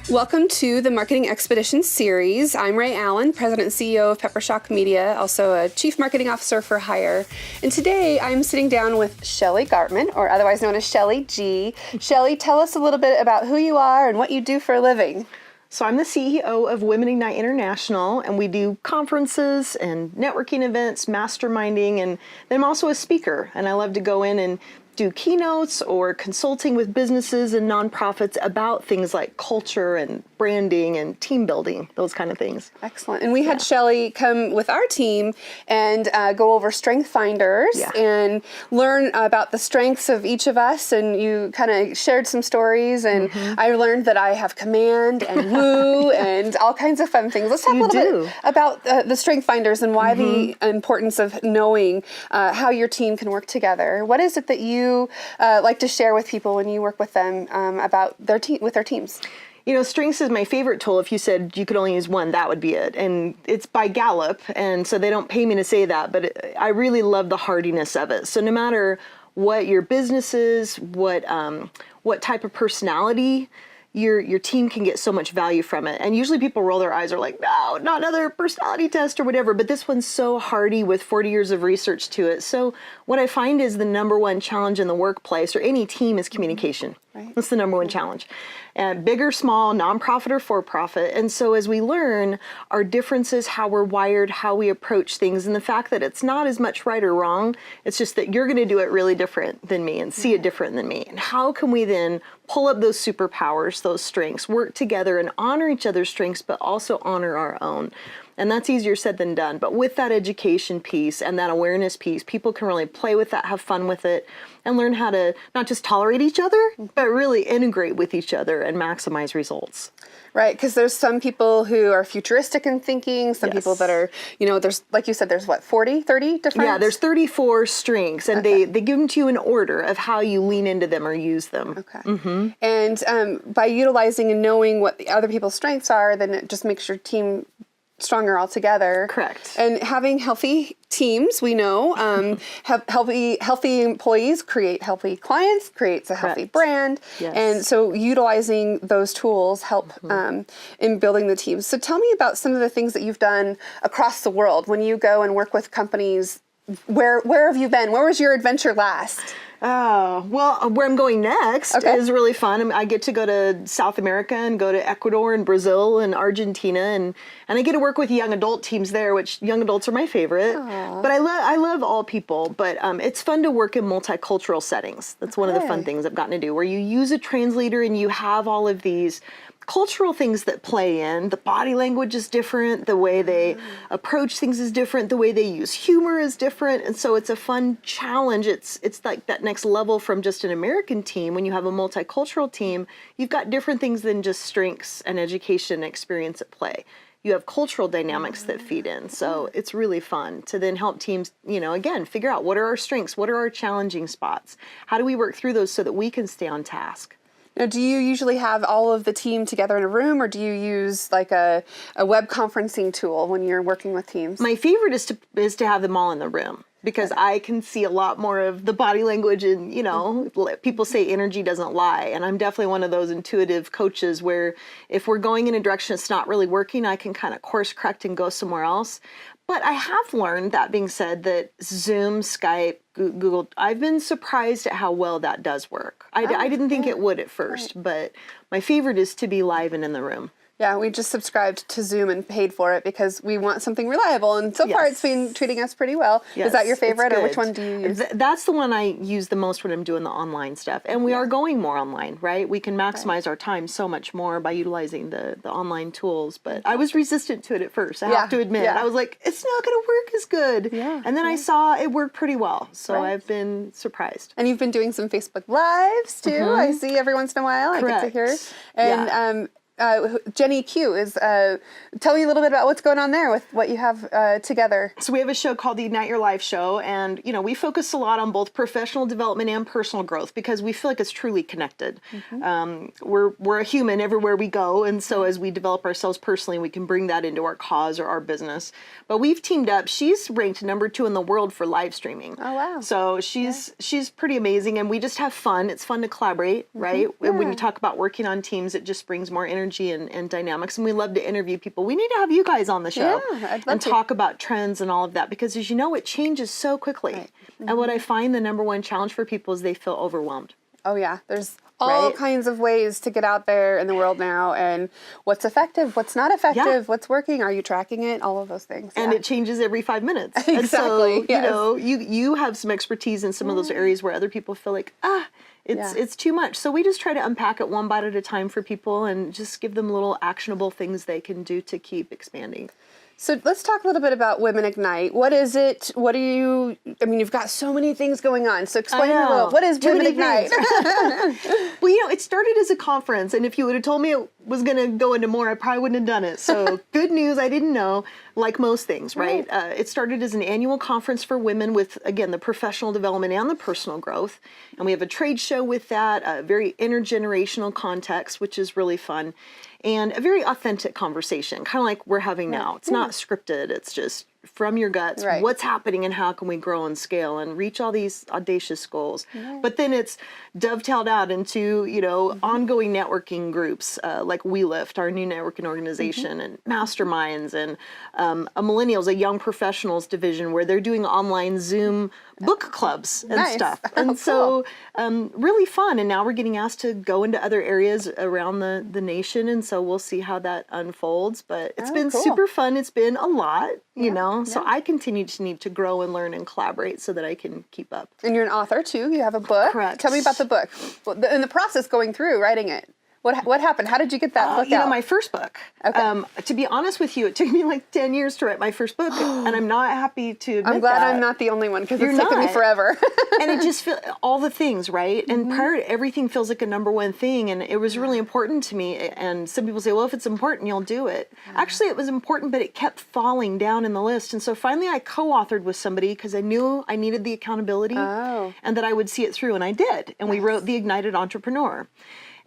Welcome to the Marketing Expedition series. I'm Rhea Allen, President and CEO of Peppershock Media, also a Chief Marketing Officer for Hire. And today I'm sitting down with Sheli Gartman, or otherwise known as Sheli G. Sheli, tell us a little bit about who you are and what you do for a living. So I'm the CEO of Women Ignite International, and we do conferences and networking events, masterminding, and then I'm also a speaker, and I love to go in and do keynotes or consulting with businesses and nonprofits about things like culture and branding and team building, those kind of things. Excellent. And we had Sheli come with our team and go over strength finders and learn about the strengths of each of us. And you kind of shared some stories, and I learned that I have command and woo and all kinds of fun things. Let's talk a little bit about the strength finders and why the importance of knowing how your team can work together. What is it that you like to share with people when you work with them about their with their teams? You know, strengths is my favorite tool. If you said you could only use one, that would be it. And it's by Gallup, and so they don't pay me to say that, but I really love the hardiness of it. So no matter what your business is, what type of personality, your team can get so much value from it. And usually people roll their eyes or like, no, not another personality test or whatever. But this one's so hardy with 40 years of research to it. So what I find is the number one challenge in the workplace or any team is communication. Right. That's the number one challenge. And big or small, nonprofit or for-profit. And so as we learn our differences, how we're wired, how we approach things, and the fact that it's not as much right or wrong, it's just that you're going to do it really different than me and see it different than me. And how can we then pull up those superpowers, those strengths, work together and honor each other's strengths, but also honor our own? And that's easier said than done. But with that education piece and that awareness piece, people can really play with that, have fun with it, and learn how to not just tolerate each other, but really integrate with each other and maximize results. Right, because there's some people who are futuristic in thinking, some people that are, you know, there's, like you said, there's what, 40, 30 different? Yeah, there's 34 strengths, and they give them to you in order of how you lean into them or use them. Okay. And by utilizing and knowing what the other people's strengths are, then it just makes your team stronger altogether. Correct. And having healthy teams, we know, have healthy employees create healthy clients, creates a healthy brand. Yes. And so utilizing those tools help in building the teams. So tell me about some of the things that you've done across the world when you go and work with companies. Where have you been? Where was your adventure last? Oh, well, where I'm going next is really fun. I get to go to South America and go to Ecuador and Brazil and Argentina, and I get to work with young adult teams there, which young adults are my favorite. Aww. But I love all people, but it's fun to work in multicultural settings. That's one of the fun things I've gotten to do, where you use a translator and you have all of these cultural things that play in. The body language is different, the way they approach things is different, the way they use humor is different, and so it's a fun challenge. It's like that next level from just an American team. When you have a multicultural team, you've got different things than just strengths and education and experience at play. You have cultural dynamics that feed in, so it's really fun to then help teams, you know, again, figure out what are our strengths, what are our challenging spots, how do we work through those so that we can stay on task. Now, do you usually have all of the team together in a room, or do you use like a web conferencing tool when you're working with teams? My favorite is to have them all in the room, because I can see a lot more of the body language, and, you know, people say energy doesn't lie. And I'm definitely one of those intuitive coaches where if we're going in a direction that's not really working, I can kind of course correct and go somewhere else. But I have learned, that being said, that Zoom, Skype, Google, I've been surprised at how well that does work. I didn't think it would at first, but my favorite is to be live and in the room. Yeah, we just subscribed to Zoom and paid for it because we want something reliable, and so far it's been treating us pretty well. Is that your favorite, or which one do you use? That's the one I use the most when I'm doing the online stuff, and we are going more online, right? We can maximize our time so much more by utilizing the online tools, but I was resistant to it at first, I have to admit. I was like, it's not going to work as good. And then I saw it work pretty well, so I've been surprised. And you've been doing some Facebook Lives too, I see every once in a while. I get to hear. And Jenny Q is, tell me a little bit about what's going on there with what you have together. So we have a show called the Ignite Your Life Show, and, you know, we focus a lot on both professional development and personal growth because we feel like it's truly connected. We're a human everywhere we go, and so as we develop ourselves personally, we can bring that into our cause or our business. But we've teamed up. She's ranked #2 in the world for live streaming. Oh, wow. So she's pretty amazing, and we just have fun. It's fun to collaborate, right? When you talk about working on teams, it just brings more energy energy and dynamics, and we love to interview people. We need to have you guys on the show and talk about trends and all of that, because as you know, it changes so quickly. Right. And what I find the number one challenge for people is they feel overwhelmed. Oh yeah, there's all kinds of ways to get out there in the world now, and what's effective, what's not effective, what's working, are you tracking it, all of those things. And it changes every 5 minutes. Exactly. And so, you know, you have some expertise in some of those areas where other people feel like, it's too much. So we just try to unpack it one bite at a time for people and just give them little actionable things they can do to keep expanding. So let's talk a little bit about Women Ignite. What is it? What do you, I mean, you've got so many things going on. So explain a little, what is Women Ignite? Well, you know, it started as a conference, and if you would have told me it was going to go into more, I probably wouldn't have done it. So good news, I didn't know, like most things, right? It started as an annual conference for women with, again, the professional development and the personal growth. And we have a trade show with that, a very intergenerational context, which is really fun. And a very authentic conversation, kind of like we're having now. It's not scripted. It's just from your guts, what's happening and how can we grow and scale and reach all these audacious goals. But then it's dovetailed out into, you know, ongoing networking groups like We Lift, our new networking organization, and masterminds, and a Millennials, a young professionals division where they're doing online Zoom book clubs and stuff. And so really fun. And now we're getting asked to go into other areas around the nation. And so we'll see how that unfolds. But it's been super fun. It's been a lot, you know. So I continue to need to grow and learn and collaborate so that I can keep up. And you're an author too. You have a book. Correct. Tell me about the book. In the process going through writing it. What happened? How did you get that book out? You know, my first book. Okay. To be honest with you, it took me like 10 years to write my first book, and I'm not happy to admit I'm glad that. I'm not the only one, because it's taken me forever. And it just feels, all the things, right? And prior to everything feels like a number one thing, and it was really important to me. And some people say, well, if it's important, you'll do it. Actually, it was important, but it kept falling down in the list. And so finally I co-authored with somebody because I knew I needed the accountability and that I would see it through, and I did. And we wrote The Ignited Entrepreneur.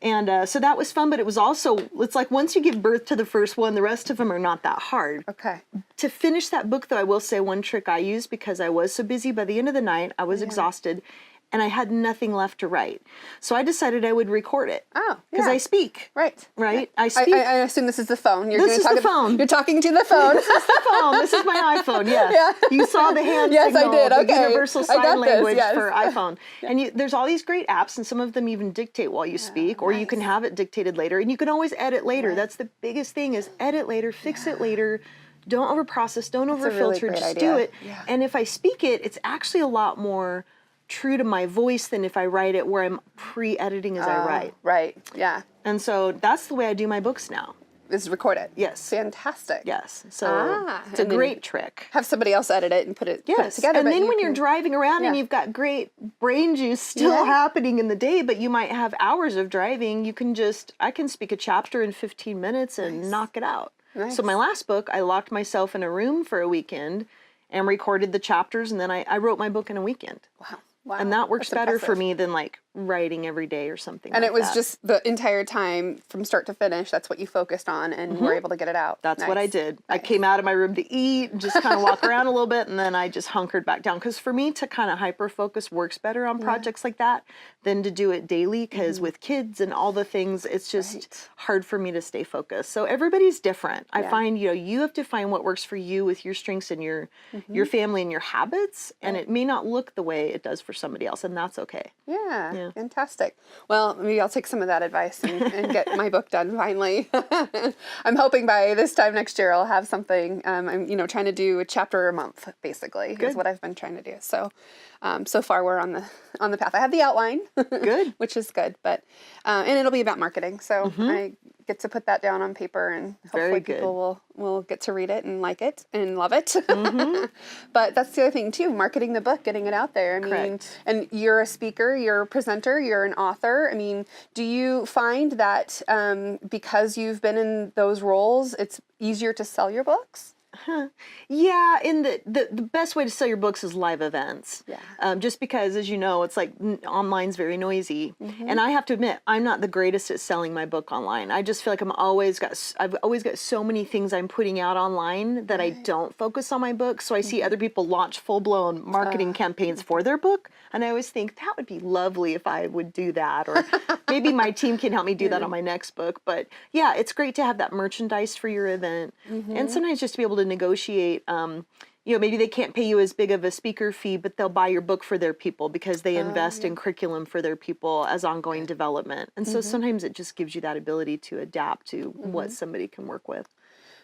And so that was fun, but it was also, it's like once you give birth to the first one, the rest of them are not that hard. Okay. To finish that book, though, I will say one trick I used, because I was so busy, by the end of the night, I was exhausted, and I had nothing left to write. So I decided I would record it. Oh, because I speak. Right. Right? I speak. I assume this is the phone. This is the phone. You're talking to the phone. This is the phone. This is my iPhone, yes. You saw the hand signal. I did. The universal sign language for Yes. iPhone. And there's all these great apps, and some of them even dictate while you speak, or you can have it dictated later, and you can always edit later. That's the biggest thing, is edit later, fix it later. Don't overprocess, don't overfilter, really just idea. do it. And if I speak it, it's actually a lot more true to my voice than if I write it where I'm pre-editing as I write. Right, yeah. And so that's the way I do my books now. Is record it. Yes. Fantastic. Yes. So it's a great trick. Have somebody else edit it and put it together. And then when you're driving around and you've got great brain juice still happening in the day, but you might have hours of driving, you can I can speak a chapter in 15 minutes and knock it out. Nice. So my last book, I locked myself in a room for a weekend and recorded the chapters, and then I wrote my book in a weekend. Wow. And that works better for me than like writing every day or something and like it was that. just the entire time from start to finish, that's what you focused on, and were able to get it out. That's what I did. I came out of my room to eat, just kind of walk around a little bit, and then I just hunkered back down. Because for me to kind of hyper-focus works better on projects like that than to do it daily, because with kids and all the things, it's just hard for me to stay focused. So everybody's different. I find, you have to find what works for you with your strengths and your family and your habits, and it may not look the way it does for somebody else, and that's okay. Yeah, fantastic. Well, maybe I'll take some of that advice and get my book done finally. I'm hoping by this time next year I'll have something. I'm trying to do a chapter a month, basically, is what I've been trying to do. So so far we're on the path. I have the outline, good, which is good, but and it'll be about marketing. So I get to put that down on paper, and hopefully people will get to read it and like it and love it. But that's the other thing too, marketing the book, getting it out there. I mean, and you're a speaker, you're a presenter, you're an author. I mean, do you find that because you've been in those roles, it's easier to sell your books? Yeah, in the best way to sell your books is live events. Yeah. Just because, as you know, it's like online's very noisy. And I have to admit, I'm not the greatest at selling my book online. I just feel like I've always got so many things I'm putting out online that I don't focus on my book. So I see other people launch full-blown marketing campaigns for their book. And I always think that would be lovely if I would do that. Or maybe my team can help me do that on my next book. But yeah, it's great to have that merchandise for your event. And sometimes just to be able to negotiate, maybe they can't pay you as big of a speaker fee, but they'll buy your book for their people because they invest in curriculum for their people as ongoing development. And so sometimes it just gives you that ability to adapt to what somebody can work with.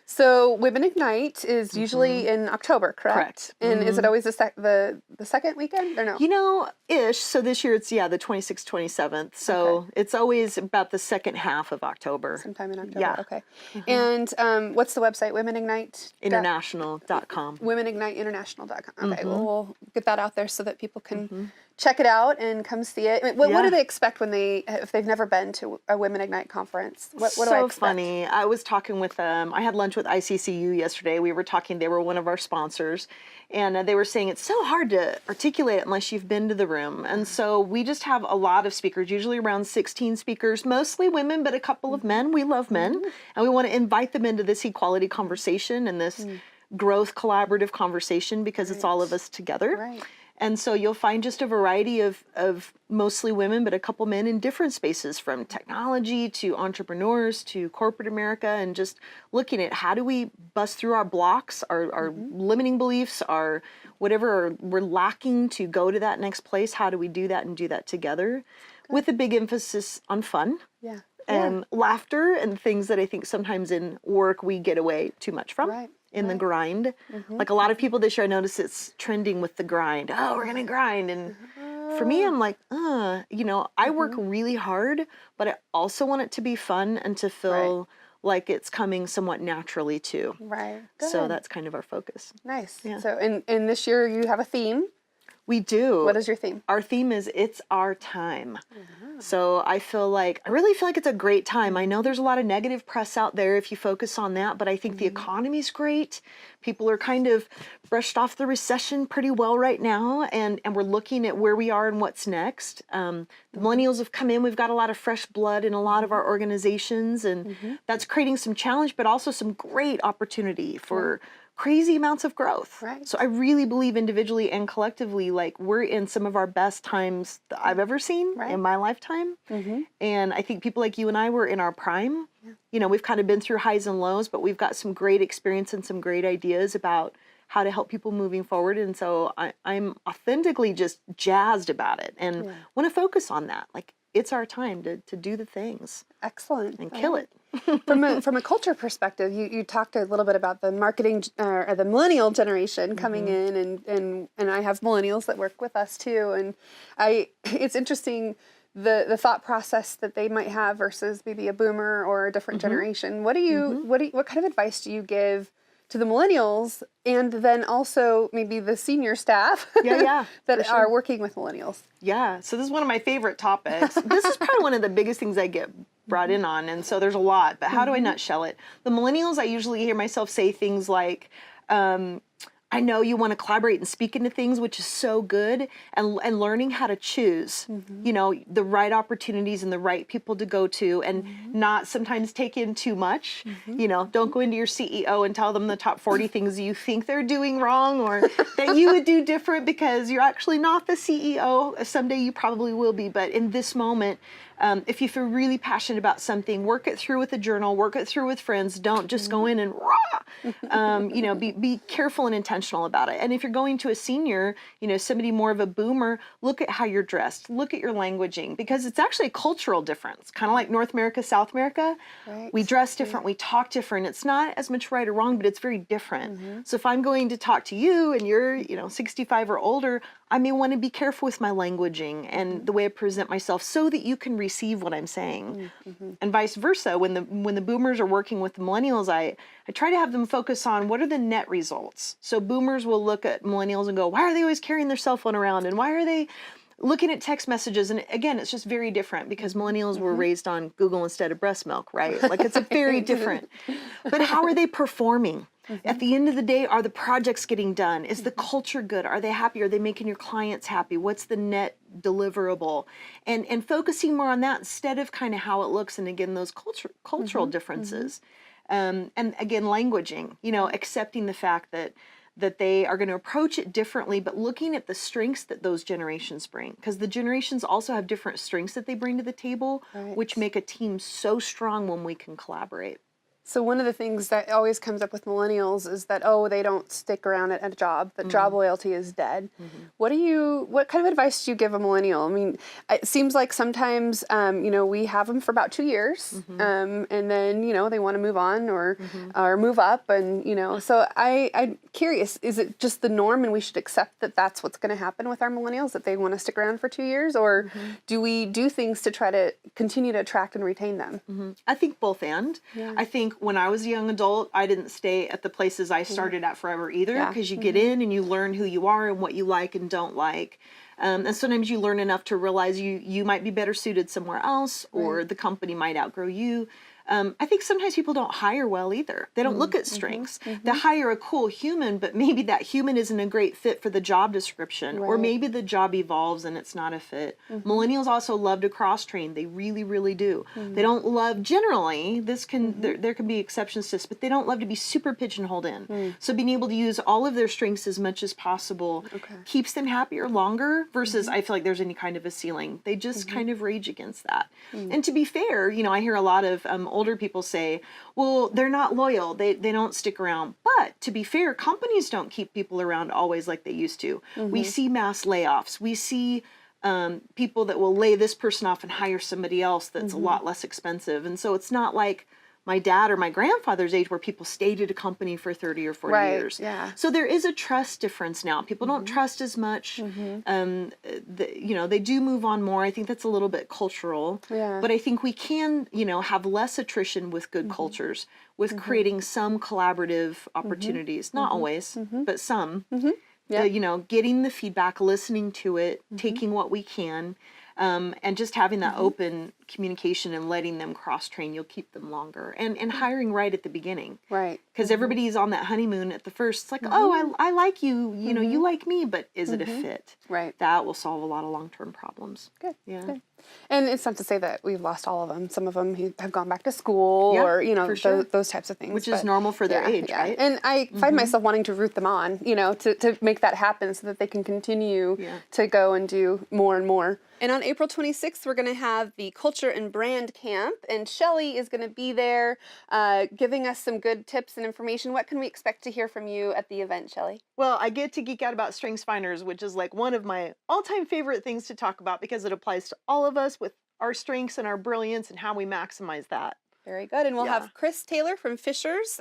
So Women Ignite is usually in October, correct? And is it always the second weekend or no? Ish. So this year it's, the 26th, 27th. So it's always about the second half of October. Sometime in October, Yeah. okay. And what's the website? Women Ignite? International.com. WomenIgniteInternational.com. Okay, well, we'll get that out there so that people can check it out and come see it. What do they expect if they've never been to a Women Ignite conference? What do I expect? So funny. I was talking with I had lunch with ICCU yesterday. We were talking, they were one of our sponsors, and they were saying it's so hard to articulate it unless you've been to the room. And so we just have a lot of speakers, usually around 16 speakers, mostly women, but a couple of men. We love men, and we want to invite them into this equality conversation and this growth collaborative conversation because it's all of us together. Right. And so you'll find just a variety of mostly women, but a couple men in different spaces, from technology to entrepreneurs to corporate America, and just looking at how do we bust through our blocks, our limiting beliefs, our whatever we're lacking to go to that next place. How do we do that and do that together with a big emphasis on fun and laughter and things that I think sometimes in work we get away too much from. In the grind. Like a lot of people this year, I notice it's trending with the grind. Oh, we're going to grind. And for me, I'm like, I work really hard, but I also want it to be fun and to feel like it's coming somewhat naturally too. Right. Good. So that's kind of our focus. Nice. Yeah. So, and this year you have a theme. We do. What is your theme? Our theme is It's Our Time. So I really feel like it's a great time. I know there's a lot of negative press out there if you focus on that, but I think the economy's great. People are kind of brushed off the recession pretty well right now, and we're looking at where we are and what's next. The millennials have come in. We've got a lot of fresh blood in a lot of our organizations, and that's creating some challenge, but also some great opportunity for crazy amounts of growth. Right. So I really believe individually and collectively, like we're in some of our best times that I've ever seen in my lifetime. And I think people like you and I were in our prime. We've kind of been through highs and lows, but we've got some great experience and some great ideas about how to help people moving forward. And so I'm authentically just jazzed about it and want to focus on that. Like, it's our time to do the things. Excellent. And kill it. From a culture perspective, you talked a little bit about the marketing or the millennial generation coming in, and I have millennials that work with us too, and it's interesting the thought process that they might have versus maybe a boomer or a different generation. What kind of advice do you give to the millennials, and then also maybe the senior staff that are working with millennials? Yeah, so this is one of my favorite topics. This is probably one of the biggest things I get brought in on, and so there's a lot, but how do I nutshell it? The millennials, I usually hear myself say things like, I know you want to collaborate and speak into things, which is so good, and learning how to choose, the right opportunities and the right people to go to, and not sometimes take in too much. Don't go into your CEO and tell them the top 40 things you think they're doing wrong or that you would do different, because you're actually not the CEO. Someday you probably will be, but in this moment, if you feel really passionate about something, work it through with a journal, work it through with friends. Don't just go in and be careful and intentional about it. And if you're going to a senior, somebody more of a boomer, look at how you're dressed, look at your languaging, because it's actually a cultural difference. Kind of like North America, South America. Right. We dress different, we talk different. It's not as much right or wrong, but it's very different. So if I'm going to talk to you and you're, 65 or older, I may want to be careful with my languaging and the way I present myself so that you can receive what I'm saying. And vice versa. When the boomers are working with the millennials, I try to have them focus on what are the net results. So boomers will look at millennials and go, why are they always carrying their cell phone around? And why are they looking at text messages, and again, it's just very different because millennials were raised on Google instead of breast milk, right? Like it's a very different. But how are they performing? At the end of the day, are the projects getting done? Is the culture good? Are they happy? Are they making your clients happy? What's the net deliverable? And focusing more on that instead of kind of how it looks, and again, those cultural differences. And again, languaging, accepting the fact that they are going to approach it differently, but looking at the strengths that those generations bring. Because the generations also have different strengths that they bring to the table, which make a team so strong when we can collaborate. So one of the things that always comes up with millennials is that, they don't stick around at a job, that job loyalty is dead. What kind of advice do you give a millennial? I mean, it seems like sometimes, we have them for about 2 years, and then, they want to move on or move up. And, so I'm curious, is it just the norm and we should accept that that's what's going to happen with our millennials, that they want to stick around for 2 years? Or do we do things to try to continue to attract and retain them? I think both and. I think when I was a young adult, I didn't stay at the places I started at forever either, because you get in and you learn who you are and what you like and don't like. And sometimes you learn enough to realize you might be better suited somewhere else, or the company might outgrow you. I think sometimes people don't hire well either. They don't look at strengths. They hire a cool human, but maybe that human isn't a great fit for the job description, or maybe the job evolves and it's not a fit. Millennials also love to cross-train. They really, really do. They don't love, generally, there can be exceptions to this, but they don't love to be super pigeonholed in. So being able to use all of their strengths as much as possible keeps them happier longer, versus I feel like there's any kind of a ceiling. They just kind of rage against that. And to be fair, I hear a lot of older people say, well, they're not loyal. They don't stick around. But to be fair, companies don't keep people around always like they used to. We see mass layoffs. We see people that will lay this person off and hire somebody else that's a lot less expensive. And so it's not like my dad or my grandfather's age where people stayed at a company for 30 or 40 years. So there is a trust difference now. People don't trust as much. They do move on more. I think that's a little bit cultural. But I think we can, have less attrition with good cultures, with creating some collaborative opportunities. Not always, but some. Getting the feedback, listening to it, taking what we can. And just having that open communication and letting them cross-train, you'll keep them longer. And hiring right at the beginning. Right. Because everybody's on that honeymoon at the first. It's like, I like you, you like me, but is it a fit? Right. That will solve a lot of long-term problems. Good. Yeah. Good. And it's not to say that we've lost all of them. Some of them have gone back to school or, those types of things. Which is normal for their age, right? And I find myself wanting to root them on, to make that happen so that they can continue to go and do more and more. And on April 26th, we're going to have the Culture and Brand Camp, and Sheli is going to be there giving us some good tips and information. What can we expect to hear from you at the event, Sheli? Well, I get to geek out about StrengthsFinders, which is like one of my all-time favorite things to talk about because it applies to all of us with our strengths and our brilliance and how we maximize that. Very good. And we'll have Chris Taylor from Fishers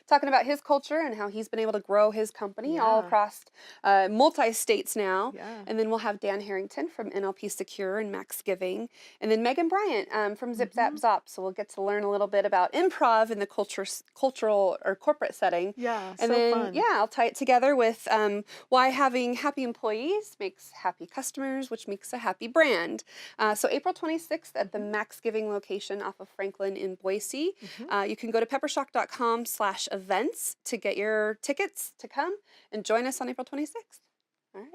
talking about his culture and how he's been able to grow his company all across multi-states now. And then we'll have Dan Harrington from NLP Secure and Max Giving. And then Megan Bryant from Zip Zap Zop. So we'll get to learn a little bit about improv in the cultural or corporate setting. Yeah, and then, fun. I'll tie it together with why having happy employees makes happy customers, which makes a happy brand. So April 26th at the Max Giving location off of Franklin in Boise. You can go to peppershock.com/events to get your tickets to come and join us on April 26th. All right.